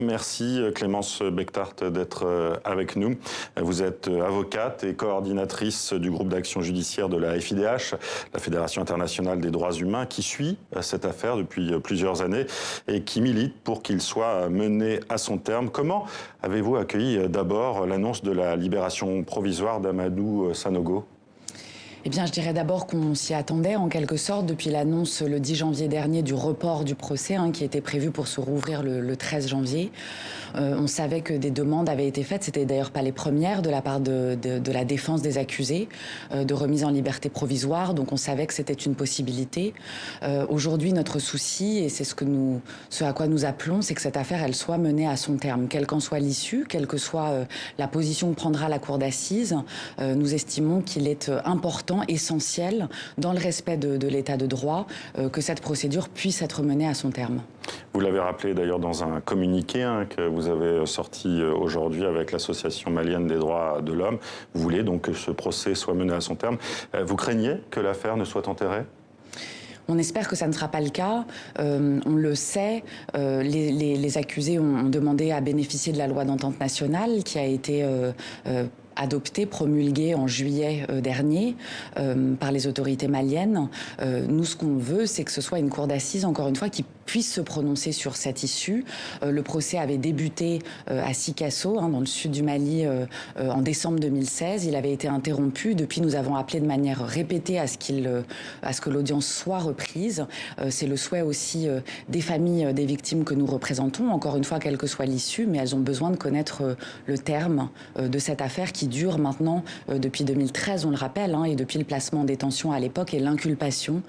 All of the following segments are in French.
Merci Clémence Bechtart d'être avec nous. Vous êtes avocate et coordinatrice du groupe d'action judiciaire de la FIDH, la Fédération internationale des droits humains, qui suit cette affaire depuis plusieurs années et qui milite pour qu'il soit mené à son terme. Comment avez-vous accueilli d'abord l'annonce de la libération provisoire d'Amadou Sanogo ? Eh bien, je dirais d'abord qu'on s'y attendait en quelque sorte depuis l'annonce le 10 janvier dernier du report du procès qui était prévu pour se rouvrir le 13 janvier. On savait que des demandes avaient été faites, c'était d'ailleurs pas les premières de la part de la défense des accusés, de remise en liberté provisoire, donc on savait que c'était une possibilité. Aujourd'hui, notre souci, et c'est ce à quoi nous appelons, c'est que cette affaire, elle soit menée à son terme, quelle qu'en soit l'issue, quelle que soit la position que prendra la cour d'assises. Nous estimons qu'il est important, essentiel, dans le respect de l'état de droit, que cette procédure puisse être menée à son terme. Vous l'avez rappelé d'ailleurs dans un communiqué que vous avez sorti aujourd'hui avec l'Association malienne des droits de l'homme. Vous voulez donc que ce procès soit mené à son terme. Vous craignez que l'affaire ne soit enterrée ? On espère que ça ne sera pas le cas. On le sait, les accusés ont demandé à bénéficier de la loi d'entente nationale qui a été adoptée, promulguée en juillet dernier par les autorités maliennes. Nous, ce qu'on veut, c'est que ce soit une cour d'assises, encore une fois, qui puisse se prononcer sur cette issue. Le procès avait débuté à Sikasso, dans le sud du Mali, en décembre 2016. Il avait été interrompu. Depuis, nous avons appelé de manière répétée à ce que l'audience soit reprise. C'est le souhait aussi des familles des victimes que nous représentons, encore une fois, quelle que soit l'issue, mais elles ont besoin de connaître le terme de cette affaire qui dure maintenant depuis 2013, on le rappelle, et depuis le placement en détention à l'époque et l'inculpation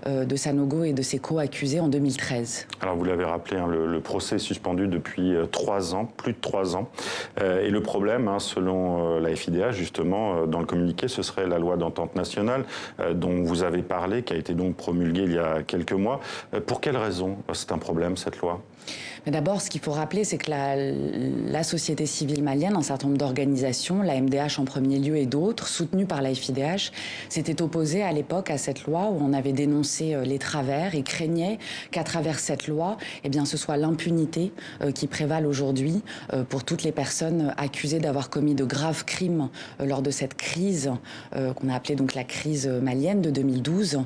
de Sanogo et de ses co-accusés en 2013. Alors vous l'avez rappelé, le procès est suspendu depuis 3 ans, plus de 3 ans. Et le problème, selon la FIDH, justement, dans le communiqué, ce serait la loi d'entente nationale dont vous avez parlé, qui a été donc promulguée il y a quelques mois. Pour quelles raisons c'est un problème, cette loi ? Mais d'abord, ce qu'il faut rappeler, c'est que la société civile malienne, un certain nombre d'organisations, la MDH en premier lieu et d'autres, soutenues par la FIDH, s'étaient opposées à l'époque à cette loi où on avait dénoncé les travers et craignaient qu'à travers cette loi, ce soit l'impunité qui prévale aujourd'hui pour toutes les personnes accusées d'avoir commis de graves crimes lors de cette crise qu'on a appelée donc la crise malienne de 2012.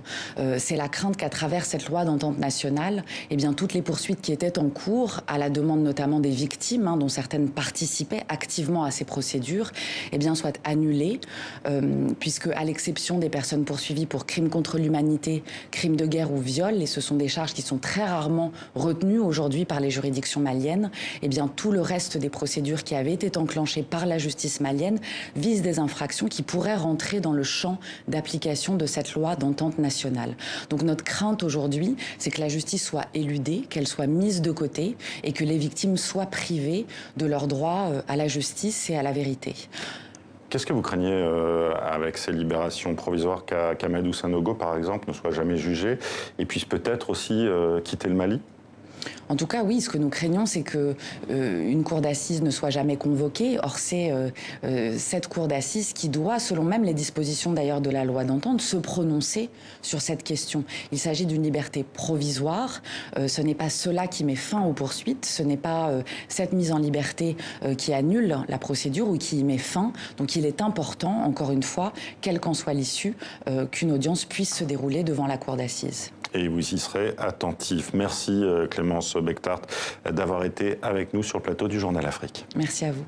C'est la crainte qu'à travers cette loi d'entente nationale, toutes les poursuites qui étaient en cours, à la demande notamment des victimes, dont certaines participaient activement à ces procédures, soient annulées, puisque à l'exception des personnes poursuivies pour crimes contre l'humanité, crimes de guerre ou viol, et ce sont des charges qui sont très rarement retenues aujourd'hui par les juridictions maliennes, tout le reste des procédures qui avaient été enclenchées par la justice malienne visent des infractions qui pourraient rentrer dans le champ d'application de cette loi d'entente nationale. Donc notre crainte aujourd'hui, c'est que la justice soit éludée, qu'elle soit mise de côté et que les victimes soient privées de leur droit à la justice et à la vérité. Qu'est-ce que vous craignez avec ces libérations provisoires qu'Amadou Sanogo, par exemple, ne soit jamais jugé et puisse peut-être aussi quitter le Mali ? En tout cas, oui, ce que nous craignons, c'est qu'une cour d'assises ne soit jamais convoquée. Or, c'est cette cour d'assises qui doit, selon même les dispositions d'ailleurs de la loi d'entente, se prononcer sur cette question. Il s'agit d'une liberté provisoire. Ce n'est pas cela qui met fin aux poursuites. Ce n'est pas cette mise en liberté qui annule la procédure ou qui y met fin. Donc, il est important, encore une fois, quelle qu'en soit l'issue, qu'une audience puisse se dérouler devant la cour d'assises. Et vous y serez attentif. Merci Clémence Bechtart d'avoir été avec nous sur le plateau du Journal Afrique. Merci à vous.